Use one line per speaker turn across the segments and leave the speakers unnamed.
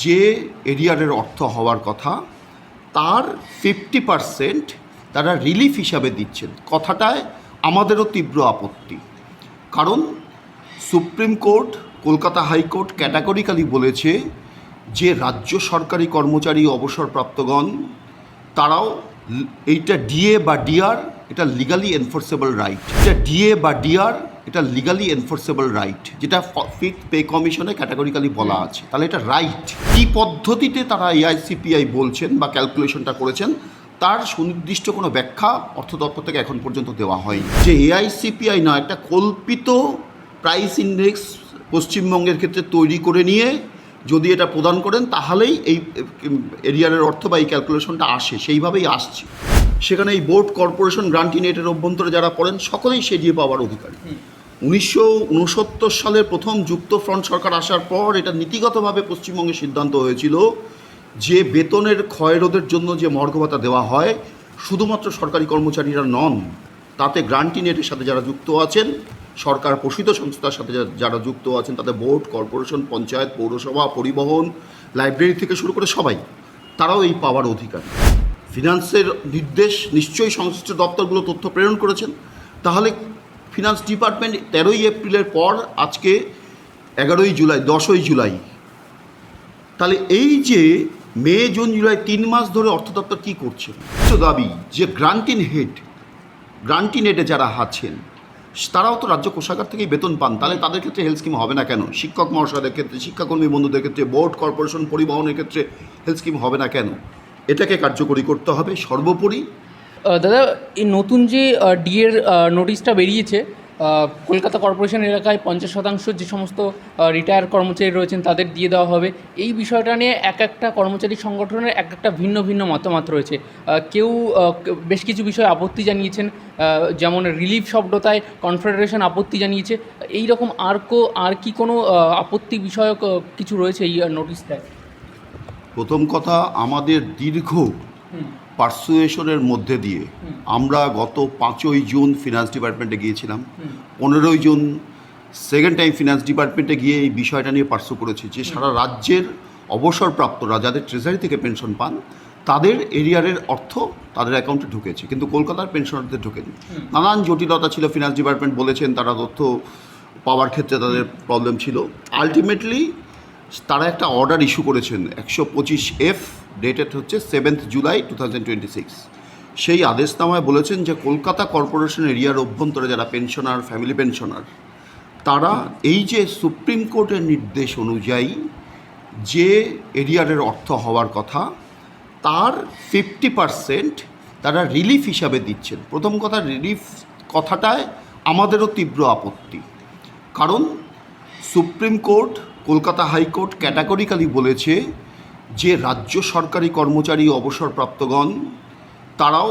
যে এরিয়ারের অর্থ হওয়ার কথা তার 50% তারা রিলিফ হিসাবে দিচ্ছেন। কথাটায় আমাদেরও তীব্র আপত্তি, কারণ supreme court, Kolkata high court categorically বলেছে যে রাজ্য সরকারি কর্মচারী অবসরপ্রাপ্তগণ তারাও এইটা ডিএ বা ডিআর এটা লিগালি এনফোর্সেবল রাইট, এটা ডিএ বা ডিআর এটা লিগালি এনফোর্সেবল রাইট, যেটা ফিফথ পে কমিশনে ক্যাটাগরিক্যালি বলা আছে। তাহলে এটা রাইট। কী পদ্ধতিতে তারা এআইসিপিআই বলছেন বা ক্যালকুলেশনটা করেছেন তার সুনির্দিষ্ট কোনো ব্যাখ্যা অর্থ দপ্তর থেকে এখন পর্যন্ত দেওয়া হয়নি। যে এআইসিপিআই না, একটা কল্পিত প্রাইস ইন্ডেক্স পশ্চিমবঙ্গের ক্ষেত্রে তৈরি করে নিয়ে যদি এটা প্রদান করেন তাহলেই এই এরিয়ারের অর্থ বা এই ক্যালকুলেশনটা আসে, সেইভাবেই আসছে। সেখানে এই বোর্ড, কর্পোরেশন, গ্রান্টিনেটের অভ্যন্তরে যারা পড়েন সকলেই সে দিয়ে পাওয়ার অধিকারী। 1969 সালের প্রথম যুক্ত ফ্রন্ট সরকার আসার পর এটা নীতিগতভাবে পশ্চিমবঙ্গে সিদ্ধান্ত হয়েছিল যে বেতনের ক্ষয়রোধের জন্য যে মর্গ ভাতা দেওয়া হয় শুধুমাত্র সরকারি কর্মচারীরা নন, তাতে গ্রান্টিনেটের সাথে যারা যুক্ত আছেন, সরকার পোষিত সংস্থার সাথে যারা যুক্ত আছেন, তাদের বোর্ড, কর্পোরেশন, পঞ্চায়েত, পৌরসভা, পরিবহন, লাইব্রেরি থেকে শুরু করে সবাই, তারাও এই পাওয়ার অধিকারী। ফিনান্সের নির্দেশ নিশ্চয়ই সংশ্লিষ্ট দপ্তরগুলো তথ্য প্রেরণ করেছেন। তাহলে ফিনান্স ডিপার্টমেন্ট 13ই এপ্রিলের পর আজকে 11ই জুলাই, 10ই জুলাই, তাহলে এই যে মে, জুন, জুলাই 3 মাস ধরে অর্থ দপ্তর কী করছে? দাবি যে গ্রান্টিনেটে যারা আছেন তারাও তো রাজ্য কোষাগার থেকেই বেতন পান, তাহলে তাদের ক্ষেত্রে হেলথ স্কিম হবে না কেন? শিক্ষক মহাশয়দের ক্ষেত্রে, শিক্ষাকর্মী বন্ধুদের ক্ষেত্রে, বোর্ড, কর্পোরেশন, পরিবহনের ক্ষেত্রে হেলথ স্কিম হবে না কেন? এটাকে কার্যকরী করতে হবে। সর্বোপরি
দাদা, এই নতুন যে ডিএর নোটিশটা বেরিয়েছে, কলকাতা কর্পোরেশন এলাকায় 50% যে সমস্ত রিটায়ার কর্মচারী রয়েছেন তাদের দিয়ে দেওয়া হবে, এই বিষয়টা নিয়ে এক একটা কর্মচারী সংগঠনের এক একটা ভিন্ন ভিন্ন মতামত রয়েছে। কেউ বেশ কিছু বিষয়ে আপত্তি জানিয়েছেন, যেমন রিলিফ শব্দটায় কনফেডারেশন আপত্তি জানিয়েছে। এই রকম আর কি কোনো আপত্তি বিষয়ক কিছু রয়েছে এই নোটিশটায়?
প্রথম কথা, আমাদের দীর্ঘ পারসুয়েশনের মধ্যে দিয়ে আমরা গত 5ই জুন ফিনান্স ডিপার্টমেন্টে গিয়েছিলাম, 15ই জুন সেকেন্ড টাইম ফিনান্স ডিপার্টমেন্টে গিয়ে এই বিষয়টা নিয়ে পার্সু করেছি যে সারা রাজ্যের অবসরপ্রাপ্তরা যাদের ট্রেজারি থেকে পেনশন পান তাদের এরিয়ারের অর্থ তাদের অ্যাকাউন্টে ঢুকেছে, কিন্তু কলকাতার পেনশনারদের ঢুকেনি। নানান জটিলতা ছিল, ফিনান্স ডিপার্টমেন্ট বলেছেন তারা তথ্য পাওয়ার ক্ষেত্রে তাদের প্রবলেম ছিল। আলটিমেটলি তারা একটা অর্ডার ইস্যু করেছেন 125F, ডেটেড হচ্ছে 7th জুলাই 2026। সেই আদেশনামায় বলেছেন যে কলকাতা কর্পোরেশন এরিয়ার অভ্যন্তরে যারা পেনশনার, ফ্যামিলি পেনশনার, তারা এই যে সুপ্রিম কোর্টের নির্দেশ অনুযায়ী যে এরিয়ারের অর্থ হওয়ার কথা তার 50% তারা রিলিফ হিসাবে দিচ্ছেন। প্রথম কথা, রিলিফ কথাটায় আমাদেরও তীব্র আপত্তি, কারণ supreme court, Kolkata high court categorically বলেছে যে রাজ্য সরকারি কর্মচারী অবসরপ্রাপ্তগণ তারাও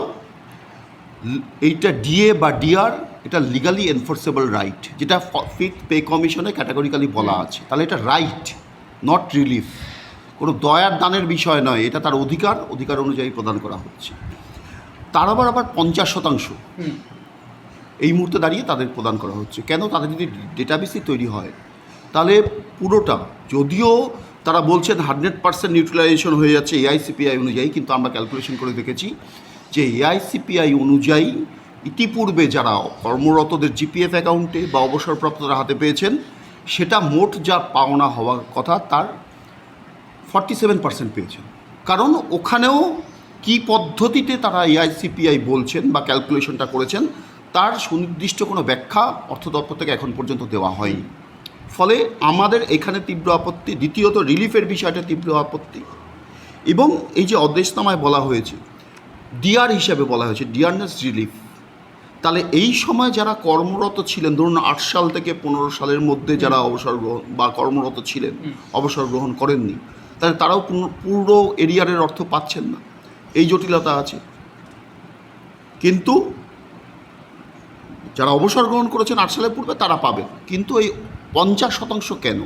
এইটা ডিএ বা ডিআর এটা লিগালি এনফোর্সেবল রাইট, যেটা ফিফথ পে কমিশনে ক্যাটাগরিক্যালি বলা আছে। তাহলে এটা রাইট, নট রিলিফ। কোনো দয়ার দানের বিষয় নয়, এটা তার অধিকার অনুযায়ী প্রদান করা হচ্ছে। তার আবার 50% এই মুহূর্তে দাঁড়িয়ে তাদের প্রদান করা হচ্ছে। কেন? তাদের যদি ডেটাবেসই তৈরি হয় তাহলে পুরোটা, যদিও তারা বলছেন 100% নিউট্রালাইজেশন হয়ে যাচ্ছে এআইসিপিআই অনুযায়ী, কিন্তু আমরা ক্যালকুলেশন করে দেখেছি যে এআইসিপিআই অনুযায়ী ইতিপূর্বে যারা কর্মরতদের জিপিএফ অ্যাকাউন্টে বা অবসরপ্রাপ্তরা হাতে পেয়েছেন সেটা মোট যা পাওনা হওয়ার কথা তার 47% পেয়েছেন। কারণ ওখানেও কী পদ্ধতিতে তারা এআইসিপিআই বলছেন বা ক্যালকুলেশনটা করেছেন তার সুনির্দিষ্ট কোনো ব্যাখ্যা অর্থ দপ্তর থেকে এখন পর্যন্ত দেওয়া হয়নি। ফলে আমাদের এখানে তীব্র আপত্তি। দ্বিতীয়ত, রিলিফের বিষয়টা তীব্র আপত্তি। এবং এই যে আদেশনামায় বলা হয়েছে ডিআর হিসাবে বলা হয়েছে, ডিআরনেস রিলিফ, তাহলে এই সময় যারা কর্মরত ছিলেন, ধরুন 8 সাল থেকে 15 সালের মধ্যে যারা অবসর গ্রহণ বা কর্মরত ছিলেন, অবসর গ্রহণ করেননি, তাহলে তারাও পুরো এরিয়ারের অর্থ পাচ্ছেন না, এই জটিলতা আছে। কিন্তু যারা অবসর গ্রহণ করেছেন 8 সালের পূর্বে তারা পাবেন, কিন্তু এই 50% কেন?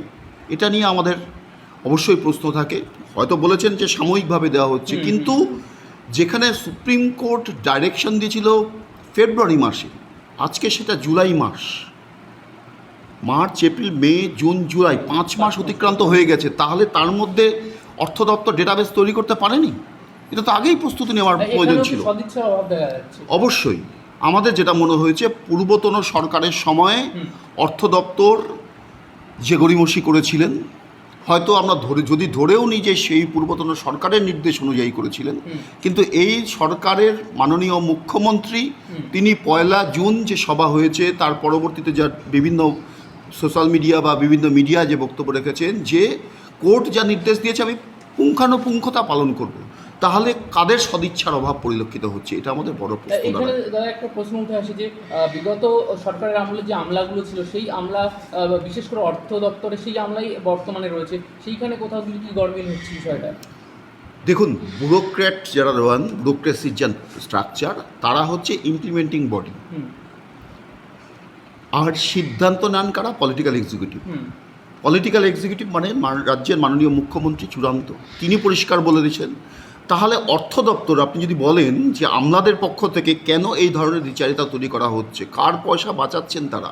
এটা নিয়ে আমাদের অবশ্যই প্রশ্ন থাকে। হয়তো বলেছেন যে সাময়িকভাবে দেওয়া হচ্ছে, কিন্তু যেখানে সুপ্রিম কোর্ট ডাইরেকশন দিয়েছিল ফেব্রুয়ারি মাসে, আজকে সেটা জুলাই মাস, মার্চ, এপ্রিল, মে, জুন, জুলাই 5 মাস অতিক্রান্ত হয়ে গেছে। তাহলে তার মধ্যে অর্থ দপ্তর ডেটাবেস তৈরি করতে পারেনি? এটা তো আগেই প্রস্তুতি নেওয়ার প্রয়োজন ছিল।
সদিচ্ছার অভাব দেখা যাচ্ছে।
অবশ্যই আমাদের যেটা মনে হয়েছে, পূর্বতন সরকারের সময়ে অর্থ দপ্তর যে গড়িমসি করেছিলেন, হয়তো আমরা যদি ধরেও নিই যে সেই পূর্বতন সরকারের নির্দেশ অনুযায়ী করেছিলেন, কিন্তু এই সরকারের মাননীয় মুখ্যমন্ত্রী তিনি 1 জুন যে সভা হয়েছে তার পরবর্তীতে যা বিভিন্ন সোশ্যাল মিডিয়া বা বিভিন্ন মিডিয়া যে বক্তব্য রেখেছেন যে কোর্ট যা নির্দেশ দিয়েছে আমি পুঙ্খানুপুঙ্খতা পালন করব, তাহলে কাদের সদিচ্ছার অভাব পরিলক্ষিত হচ্ছে? এটা আমাদের বড় প্রশ্ন।
এখানে দাদা একটা প্রশ্ন উঠে আসে যে বিগত সরকারের আমলে যে আমলাগুলো ছিল সেই আমলা, বিশেষ করে অর্থ দপ্তরে সেই আমলাই বর্তমানে রয়েছে, সেইখানে কোথাও কি গরমিল হচ্ছে বিষয়টা?
দেখুন, ব্যুরোক্র্যাট যারা রয়েন, ব্যুরোক্রেসির যে স্ট্রাকচার, তারা হচ্ছে ইমপ্লিমেন্টিং বডি, আর সিদ্ধান্ত নেন কারা? Political executive. পলিটিক্যাল এক্সিকিউটিভ মানে রাজ্যের মাননীয় মুখ্যমন্ত্রী চূড়ান্ত, তিনি পরিষ্কার বলে দিয়েছেন। তাহলে অর্থ দপ্তর, আপনি যদি বলেন যে আমলাদের পক্ষ থেকে কেন এই ধরনের দ্বিচারিতা তৈরি করা হচ্ছে, কার পয়সা বাঁচাচ্ছেন তারা?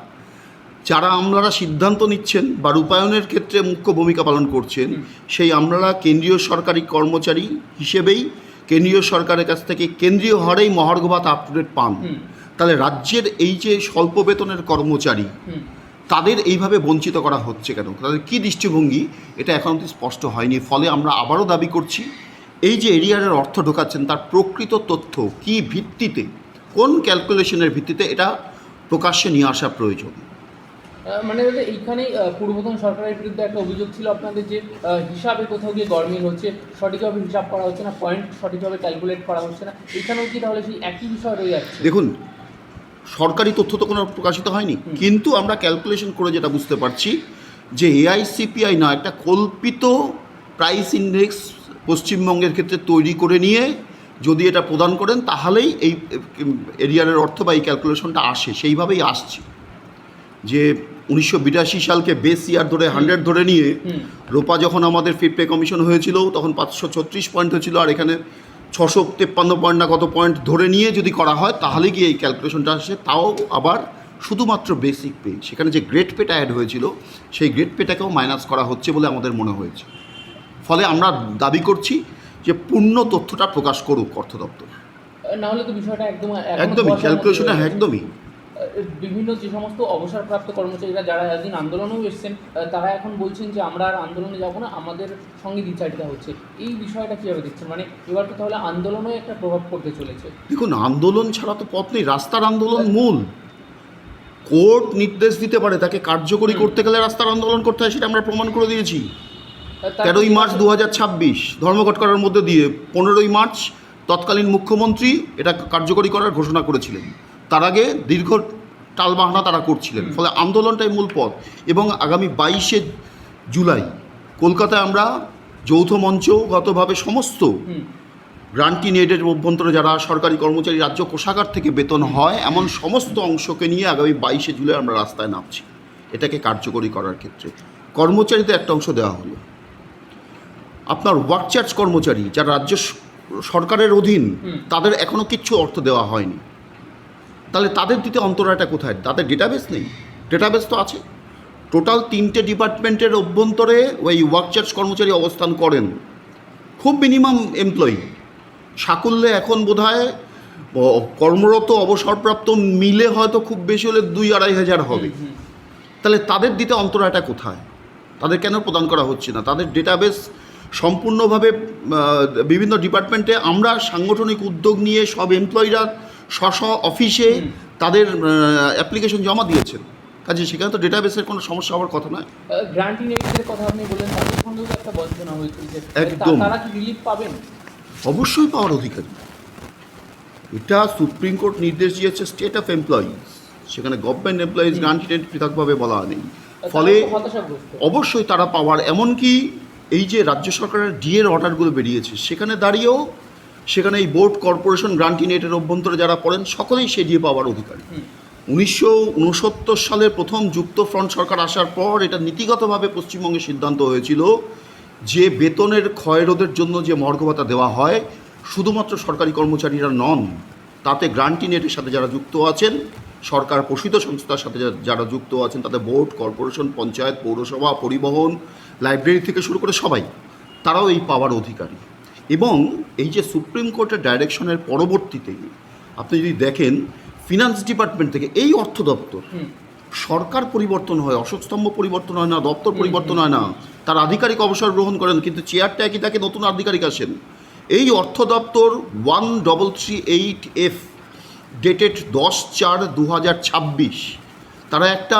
যারা আমলারা সিদ্ধান্ত নিচ্ছেন বা রূপায়ণের ক্ষেত্রে মুখ্য ভূমিকা পালন করছেন, সেই আমলারা কেন্দ্রীয় সরকারি কর্মচারী হিসেবেই কেন্দ্রীয় সরকারের কাছ থেকে কেন্দ্রীয় হারেই মহার্ঘ ভাতা আপ টু ডেট পান। তাহলে রাজ্যের এই যে স্বল্প বেতনের কর্মচারী, তাদের এইভাবে বঞ্চিত করা হচ্ছে কেন? তাদের কী দৃষ্টিভঙ্গি, এটা এখন অবধি স্পষ্ট হয়নি। ফলে আমরা আবারও দাবি করছি, এই যে এরিয়ারের অর্থ ঢোকাচ্ছেন তার প্রকৃত তথ্য কী ভিত্তিতে, কোন ক্যালকুলেশনের ভিত্তিতে, এটা প্রকাশ্যে নিয়ে আসা প্রয়োজন।
মানে দাদা এইখানে পূর্বতন সরকারের বিরুদ্ধে একটা অভিযোগ ছিল আপনাদের যে হিসাবে কোথাও গিয়ে গরমিল হচ্ছে, সঠিকভাবে হিসাব করা হচ্ছে না, পয়েন্ট সঠিকভাবে ক্যালকুলেট করা হচ্ছে না, এইখানেও কি তাহলে সেই একই বিষয় রয়ে যাচ্ছে?
দেখুন, সরকারি তথ্য তো কোনো প্রকাশিত হয়নি, কিন্তু আমরা ক্যালকুলেশন করে যেটা বুঝতে পারছি যে এআইসিপিআই না, একটা কল্পিত প্রাইস ইন্ডেক্স পশ্চিমবঙ্গের ক্ষেত্রে তৈরি করে নিয়ে যদি এটা প্রদান করেন, তাহলেই এই এরিয়ারের অর্থ বা এই ক্যালকুলেশনটা আসে। সেইভাবেই আসছে যে 1982 সালকে বেস ইয়ার ধরে 100 ধরে নিয়ে রোপা যখন আমাদের ফিড পে কমিশন হয়েছিল তখন 536 পয়েন্ট হয়েছিল, আর এখানে 653 পয়েন্ট না কত পয়েন্ট ধরে নিয়ে যদি করা হয় তাহলে গিয়ে এই ক্যালকুলেশনটা আসে। তাও আবার শুধুমাত্র বেসিক পে, সেখানে যে গ্রেড পেটা অ্যাড হয়েছিল সেই গ্রেড পেটাকেও মাইনাস করা হচ্ছে বলে আমাদের মনে হয়েছে। ফলে আমরা দাবি করছি যে পূর্ণ তথ্যটা প্রকাশ করুক অর্থ দপ্তর।
না হলে তো বিষয়টা
একদমই ক্যালকুলেশনে একদমই।
বিভিন্ন যে সমস্ত অবসরপ্রাপ্ত কর্মচারীরা যারা একদিন আন্দোলনেও এসেছেন, তারা এখন বলছেন যে আমরা আর আন্দোলনে যাব না, আমাদের সঙ্গে দ্বিচারিতা হচ্ছে। এই বিষয়টা কীভাবে দেখছেন? মানে এবার তো তাহলে আন্দোলনেও একটা প্রভাব পড়তে চলেছে।
দেখুন, আন্দোলন ছাড়া তো পথ নেই, রাস্তার আন্দোলন মূল। কোর্ট নির্দেশ দিতে পারে, তাকে কার্যকরী করতে গেলে রাস্তার আন্দোলন করতে হয়, সেটা আমরা প্রমাণ করে দিয়েছি। 13ই মার্চ 2026 ধর্মঘট করার মধ্যে দিয়ে 15ই মার্চ তৎকালীন মুখ্যমন্ত্রী এটা কার্যকরী করার ঘোষণা করেছিলেন। তার আগে দীর্ঘ টালবাহানা তারা করছিলেন। ফলে আন্দোলনটাই মূল পথ। এবং আগামী 22শে জুলাই কলকাতায় আমরা যৌথ মঞ্চগতভাবে সমস্ত গ্রান্টি নেটের অভ্যন্তরে যারা সরকারি কর্মচারী রাজ্য কোষাগার থেকে বেতন হয় এমন সমস্ত অংশকে নিয়ে আগামী 22শে জুলাই আমরা রাস্তায় নামছি এটাকে কার্যকরী করার ক্ষেত্রে। কর্মচারীদের একটা অংশ দেওয়া হলো, আপনার ওয়ার্ক চার্জ কর্মচারী যারা রাজ্য সরকারের অধীন, তাদের এখনও কিচ্ছু অর্থ দেওয়া হয়নি। তাহলে তাদের দিতে অন্তরায়টা কোথায়? তাদের ডেটাবেস নেই? ডেটাবেস তো আছে। টোটাল 3টে ডিপার্টমেন্টের অভ্যন্তরে ওই ওয়ার্ক চার্জ কর্মচারী অবস্থান করেন, খুব মিনিমাম এমপ্লয়ি। সাকুল্যে এখন বোধহয় কর্মরত অবসরপ্রাপ্ত মিলে হয়তো খুব বেশি হলে 2-2.5 হাজার হবে। তাহলে তাদের দিতে অন্তরায়টা কোথায়? তাদের কেন প্রদান করা হচ্ছে না? তাদের ডেটাবেস সম্পূর্ণভাবে বিভিন্ন ডিপার্টমেন্টে আমরা সাংগঠনিক উদ্যোগ নিয়ে সব এমপ্লয়িরা স্ব অফিসে তাদের অ্যাপ্লিকেশন জমা দিয়েছেন, কাজে সেখানে তো ডেটাবেসের কোনো সমস্যা হওয়ার কথা নয়।
গ্রান্টি নেটের কথা আপনি বললেন, তাদের সঙ্গেও একটা বঞ্চনা হয়েছে,
একদম।
তারা কি রিলিফ পাবেন?
অবশ্যই পাওয়ার অধিকারী। এটা সুপ্রিম কোর্ট নির্দেশ দিয়েছে স্টেট অফ এমপ্লয়িজ, সেখানে গভর্নমেন্ট এমপ্লয়িজ গ্রান্টি নেট পৃথকভাবে বলা নেই। ফলে অবশ্যই তারা পাওয়ার, এমনকি এই যে রাজ্য সরকারের ডিএর অর্ডারগুলো বেরিয়েছে সেখানে দাঁড়িয়েও সেখানে এই বোর্ড কর্পোরেশন গ্রান্টি নেটের অভ্যন্তরে যারা পড়েন সকলেই সে ডিএ পাওয়ার অধিকারী। 1969 সালের প্রথম যুক্ত ফ্রন্ট সরকার আসার পর এটা নীতিগতভাবে পশ্চিমবঙ্গে সিদ্ধান্ত হয়েছিল যে বেতনের ক্ষয়রোধের জন্য যে মহার্ঘ ভাতা দেওয়া হয় শুধুমাত্র সরকারি কর্মচারীরা নন, তাতে গ্রান্টি নেটের সাথে যারা যুক্ত আছেন, সরকার পোষিত সংস্থার সাথে যারা যুক্ত আছেন, তাদের বোর্ড কর্পোরেশন পঞ্চায়েত পৌরসভা পরিবহন লাইব্রেরি থেকে শুরু করে সবাই, তারাও এই পাওয়ার অধিকারী। এবং এই যে সুপ্রিম কোর্টের ডাইরেকশনের পরবর্তীতে আপনি যদি দেখেন ফিনান্স ডিপার্টমেন্ট থেকে এই অর্থ দপ্তর, সরকার পরিবর্তন হয়, অশোক স্তম্ভ পরিবর্তন হয় না, দপ্তর পরিবর্তন হয় না, তার আধিকারিক অবসর গ্রহণ করেন, কিন্তু চেয়ারটা একই থাকে, নতুন আধিকারিক আসেন। এই অর্থ দপ্তর 1338F ডেটেড 10/4/2026 তারা একটা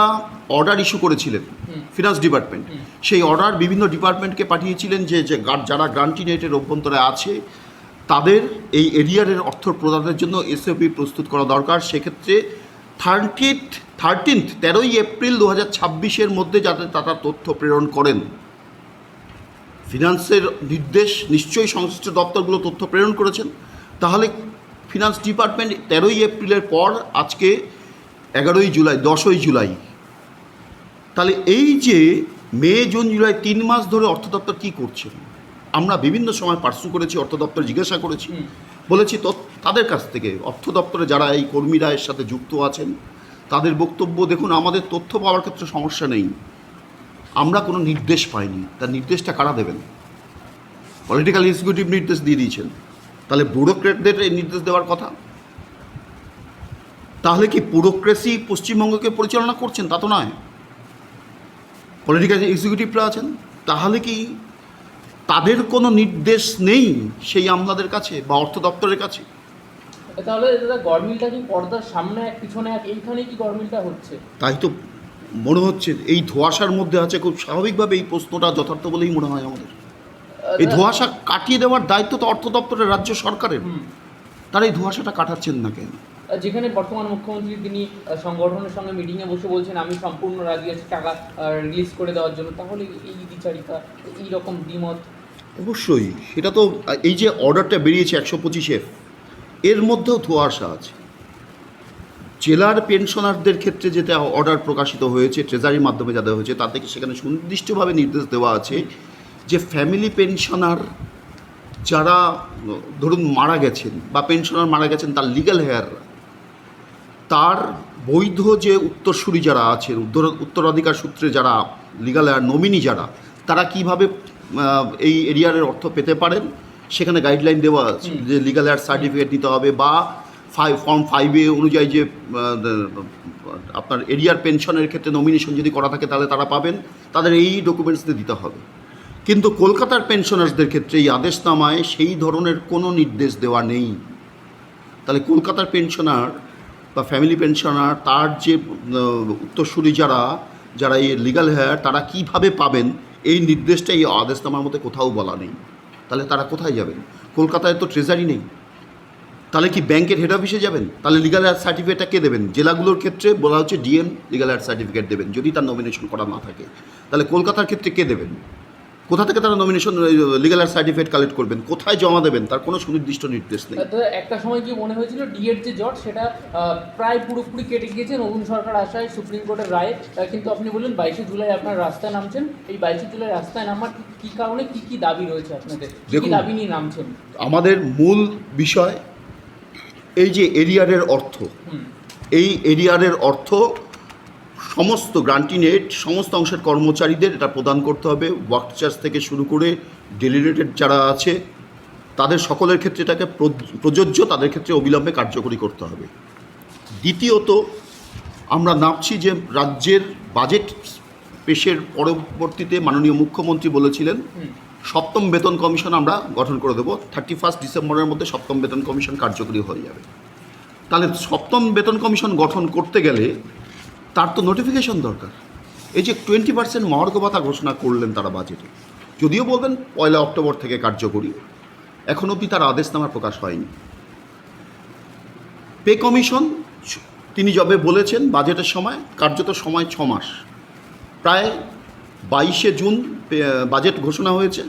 অর্ডার ইস্যু করেছিলেন ফিনান্স ডিপার্টমেন্ট। সেই অর্ডার বিভিন্ন ডিপার্টমেন্টকে পাঠিয়েছিলেন যে যারা গ্রান্টি নেটের অভ্যন্তরে আছে তাদের এই এরিয়ারের অর্থ প্রদানের জন্য এসওপি প্রস্তুত করা দরকার। সেক্ষেত্রে 13 এপ্রিল 2026 মধ্যে যাতে তারা তথ্য প্রেরণ করেন। ফিনান্সের নির্দেশ নিশ্চয়ই সংশ্লিষ্ট দপ্তরগুলো তথ্য প্রেরণ করেছেন। তাহলে ফিনান্স ডিপার্টমেন্ট 13 এপ্রিলের পর আজকে 11 জুলাই, 10 জুলাই, তাহলে এই যে মে, জুন, জুলাই 3 মাস ধরে অর্থ দপ্তর কী করছেন? আমরা বিভিন্ন সময় পার্সু করেছি, অর্থ দপ্তর জিজ্ঞাসা করেছি, বলেছি তো তাদের কাছ থেকে, অর্থ দপ্তরে যারা এই কর্মীরা এর সাথে যুক্ত আছেন তাদের বক্তব্য, দেখুন আমাদের তথ্য পাওয়ার ক্ষেত্রে সমস্যা নেই, আমরা কোনো নির্দেশ পাইনি। তার নির্দেশটা কারা দেবেন? পলিটিক্যাল এক্সিকিউটিভ নির্দেশ দিয়ে দিয়েছেন, তাহলে ব্যুরোক্রেটদের এই নির্দেশ দেওয়ার কথা। তাহলে কি ব্যুরোক্রেসি পশ্চিমবঙ্গকে পরিচালনা করছেন? তা তো নয়, পলিটিক্যাল এক্সিকিউটিভরা আছেন। তাহলে কি তাদের কোনো নির্দেশ নেই সেই আমলাদের কাছে বা অর্থ দপ্তরের কাছে?
তাহলে দাদা গরমিলটা কি পর্দার সামনে এক পিছনে এক, এইখানে কি গরমিলটা হচ্ছে?
তাই তো মনে হচ্ছে এই ধোঁয়াশার মধ্যে আছে। খুব স্বাভাবিকভাবে এই প্রশ্নটা যথার্থ বলেই মনে হয় আমাদের। এই ধোঁয়াশা কাটিয়ে দেওয়ার দায়িত্ব তো অর্থ দপ্তরের, রাজ্য সরকারের। তারা এই ধোঁয়াশাটা কাটাচ্ছেন না কেন?
যেখানে বর্তমান মুখ্যমন্ত্রী তিনি সংগঠনের সঙ্গে মিটিংয়ে বসে বলছেন আমি সম্পূর্ণ রাজি আছি টাকা রিলিজ করে দেওয়ার জন্য, তাহলে এই বিচারিকা এই রকম দ্বিমত?
অবশ্যই, সেটা তো এই যে অর্ডারটা বেরিয়েছে 125F, এর মধ্যেও ধোঁয়াশা আছে। জেলার পেনশনারদের ক্ষেত্রে যেটা অর্ডার প্রকাশিত হয়েছে ট্রেজারির মাধ্যমে যা দেওয়া হয়েছে, তা থেকে সেখানে সুনির্দিষ্টভাবে নির্দেশ দেওয়া আছে যে ফ্যামিলি পেনশনার যারা ধরুন মারা গেছেন বা পেনশনার মারা গেছেন, তার লিগ্যাল হেয়ার, তার বৈধ যে উত্তরসূরি যারা আছেন, উত্তরাধিকার সূত্রে যারা লিগ্যাল হেয়ার নমিনি যারা, তারা কিভাবে এই এরিয়ারের অর্থ পেতে পারেন সেখানে গাইডলাইন দেওয়া আছে যে লিগ্যাল হেয়ার সার্টিফিকেট দিতে হবে, বা ফর্ম 5A অনুযায়ী যে আপনার এরিয়ার পেনশনের ক্ষেত্রে নমিনেশন যদি করা থাকে তাহলে তারা পাবেন, তাদের এই ডকুমেন্টস দিতে হবে। কিন্তু কলকাতার পেনশনার্সদের ক্ষেত্রে এই আদেশনামায় সেই ধরনের কোনো নির্দেশ দেওয়া নেই। তাহলে কলকাতার পেনশনার বা ফ্যামিলি পেনশনার, তার যে উত্তরসূরি যারা এই লিগ্যাল হেয়ার, তারা কিভাবে পাবেন এই নির্দেশটা এই আদেশনামার মধ্যে কোথাও বলা নেই। তাহলে তারা কোথায় যাবেন? কলকাতায় তো ট্রেজারি নেই, তাহলে কি ব্যাংকের হেড অফিসে যাবেন? তাহলে লিগ্যাল হেয়ার সার্টিফিকেটটা কে দেবেন? জেলাগুলোর ক্ষেত্রে বলা হচ্ছে ডিএম লিগ্যাল হেয়ার সার্টিফিকেট দেবেন যদি তার নমিনেশন করা না থাকে। তাহলে কলকাতার ক্ষেত্রে কে দেবেন? কোথা থেকে তারা nomination legal hair certificate collect করবেন? কোথায় জমা দেবেন? তার কোনো সুনির্দিষ্ট নির্দেশ নেই।
একটা সময় কি মনে হয়েছিল ডিএর যে জট সেটা প্রায় পুরোপুরি কেটে গিয়েছে নতুন সরকার আসায় সুপ্রিম কোর্টের রায়ে, কিন্তু আপনি বললেন 22 জুলাই আপনার রাস্তায় নামছেন। এই 22 জুলাই রাস্তায় নামার কী কারণে, কী কী দাবি রয়েছে আপনাদের, কী দাবি নিয়ে নামছেন?
আমাদের মূল বিষয় এই যে এরিয়ারের অর্থ, এই এরিয়ারের অর্থ সমস্ত গ্রান্টি নেট সমস্ত অংশের কর্মচারীদের এটা প্রদান করতে হবে। ওয়ার্ক চার্জ থেকে শুরু করে ডেলি রেটেড যারা আছে তাদের সকলের ক্ষেত্রে এটাকে প্রযোজ্য, তাদের ক্ষেত্রে অবিলম্বে কার্যকরী করতে হবে। দ্বিতীয়ত, আমরা নামছি যে রাজ্যের বাজেট পেশের পরবর্তীতে মাননীয় মুখ্যমন্ত্রী বলেছিলেন 7ম বেতন কমিশন আমরা গঠন করে দেবো, 31 ডিসেম্বরের মধ্যে 7ম বেতন কমিশন কার্যকরী হয়ে যাবে। তাহলে 7ম বেতন কমিশন গঠন করতে গেলে তার তো নোটিফিকেশন দরকার। এই যে 20% মহার্ঘ ভাতা ঘোষণা করলেন তারা বাজেটে, যদিও বলবেন 1 অক্টোবর থেকে কার্যকরী, এখন অবধি তার আদেশনামা প্রকাশ হয়নি। পে কমিশন তিনি যবে বলেছেন বাজেটের সময়, কার্যত সময় 6 মাস, প্রায় 22 জুন বাজেট ঘোষণা হয়েছে,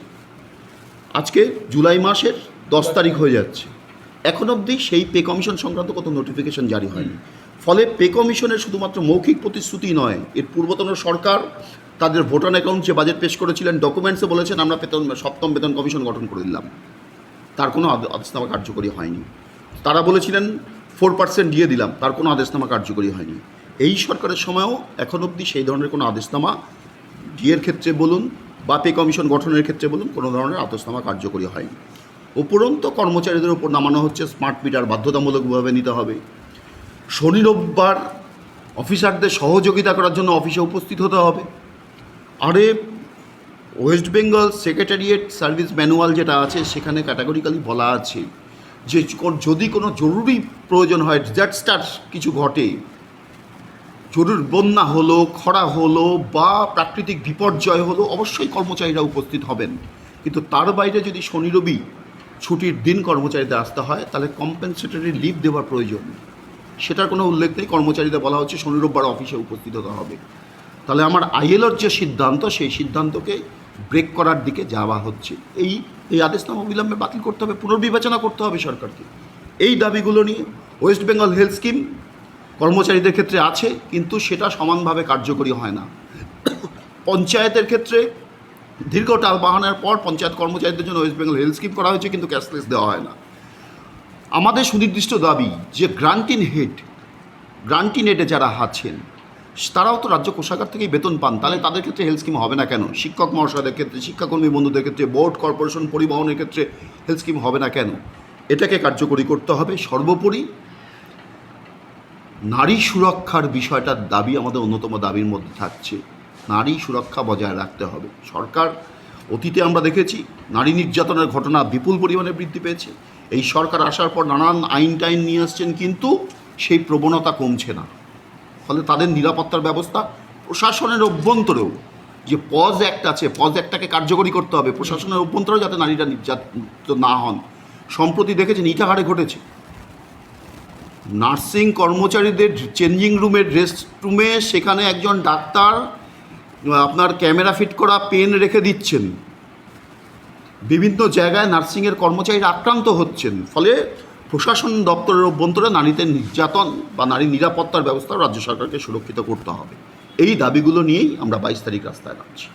আজকে জুলাই মাসের 10 তারিখ হয়ে যাচ্ছে, এখন অবধি সেই পে কমিশন সংক্রান্ত কত নোটিফিকেশন জারি হয়নি। ফলে পে কমিশনের শুধুমাত্র মৌখিক প্রতিশ্রুতি নয়, এর পূর্বতন সরকার তাদের ভোটার অ্যাকাউন্ট যে বাজেট পেশ করেছিলেন ডকুমেন্টসে বলেছেন আমরা 7ম বেতন কমিশন গঠন করে দিলাম, তার কোনো আদেশনামা কার্যকরী হয়নি। তারা বলেছিলেন 4% দিয়ে দিলাম, তার কোনো আদেশনামা কার্যকরী হয়নি। এই সরকারের সময়ও এখন অবধি সেই ধরনের কোনো আদেশনামা ডিএর ক্ষেত্রে বলুন বা পে কমিশন গঠনের ক্ষেত্রে বলুন কোনো ধরনের আতসনামা কার্যকরী হয়নি। উপরন্ত কর্মচারীদের উপর নামানো হচ্ছে স্মার্ট মিটার বাধ্যতামূলকভাবে নিতে হবে। শনি রোববার অফিসারদের সহযোগিতা করার জন্য অফিসে উপস্থিত হতে হবে। আরে West Bengal secretariat service manual যেটা আছে সেখানে ক্যাটাগরিক্যালি বলা আছে যে যদি কোনো জরুরি প্রয়োজন হয়, ডিজাস্টার কিছু ঘটে, জরুরি বন্যা হলো, খরা হলো বা প্রাকৃতিক বিপর্যয় হলো, অবশ্যই কর্মচারীরা উপস্থিত হবেন। কিন্তু তার বাইরে যদি শনি রবি ছুটির দিন কর্মচারীদের আসতে হয় তাহলে কম্পেনসেটরি লিভ দেওয়ার প্রয়োজন, সেটার কোনো উল্লেখ নেই। কর্মচারীদের বলা হচ্ছে শনি রোববার অফিসে উপস্থিত হতে হবে। তাহলে আমার আইএলওর যে সিদ্ধান্ত সেই সিদ্ধান্তকে ব্রেক করার দিকে যাওয়া হচ্ছে। এই আদেশনামা অবিলম্বে বাতিল করতে হবে, পুনর্বিবেচনা করতে হবে সরকারকে। এই দাবিগুলো নিয়ে ওয়েস্ট বেঙ্গল হেলথ স্কিম কর্মচারীদের ক্ষেত্রে আছে, কিন্তু সেটা সমানভাবে কার্যকরী হয় না। পঞ্চায়েতের ক্ষেত্রে দীর্ঘ টালবাহানার পর পঞ্চায়েত কর্মচারীদের জন্য ওয়েস্ট বেঙ্গল হেলথ স্কিম করা হয়েছে, কিন্তু ক্যাশলেস দেওয়া হয় না। আমাদের সুনির্দিষ্ট দাবি যে গ্রান্টিন হেডে যারা আছেন তারাও তো রাজ্য কোষাগার থেকেই বেতন পান, তাহলে তাদের ক্ষেত্রে হেলথ স্কিম হবে না কেন? শিক্ষক মহাশয়দের ক্ষেত্রে, শিক্ষাকর্মী বন্ধুদের ক্ষেত্রে, বোর্ড কর্পোরেশন পরিবহনের ক্ষেত্রে হেলথ স্কিম হবে না কেন? এটাকে কার্যকরী করতে হবে। সর্বোপরি নারী সুরক্ষার বিষয়টার দাবি আমাদের অন্যতম দাবির মধ্যে থাকছে। নারী সুরক্ষা বজায় রাখতে হবে। সরকার অতীতে আমরা দেখেছি নারী নির্যাতনের ঘটনা বিপুল পরিমাণে বৃদ্ধি পেয়েছে। এই সরকার আসার পর নানান আইন টাইন নিয়ে আসছেন, কিন্তু সেই প্রবণতা কমছে না। ফলে তাদের নিরাপত্তার ব্যবস্থা প্রশাসনের অভ্যন্তরেও যে পজ অ্যাক্ট আছে, পজ অ্যাক্টটাকে কার্যকরী করতে হবে। প্রশাসনের অভ্যন্তরেও যাতে নারীরা নির্যাতিত না হন। সম্প্রতি দেখেছেন ইটাহারে ঘটেছে, নার্সিং কর্মচারীদের চেঞ্জিং রুমের রেস্ট রুমে সেখানে একজন ডাক্তার আপনার ক্যামেরা ফিট করা পেন রেখে দিচ্ছেন। বিভিন্ন জায়গায় নার্সিংয়ের কর্মচারীরা আক্রান্ত হচ্ছেন। ফলে প্রশাসন দপ্তরের অভ্যন্তরে নারীদের নির্যাতন বা নারী নিরাপত্তার ব্যবস্থা রাজ্য সরকারকে সুরক্ষিত করতে হবে। এই দাবিগুলো নিয়েই আমরা 22 তারিখ রাস্তায় নামছি।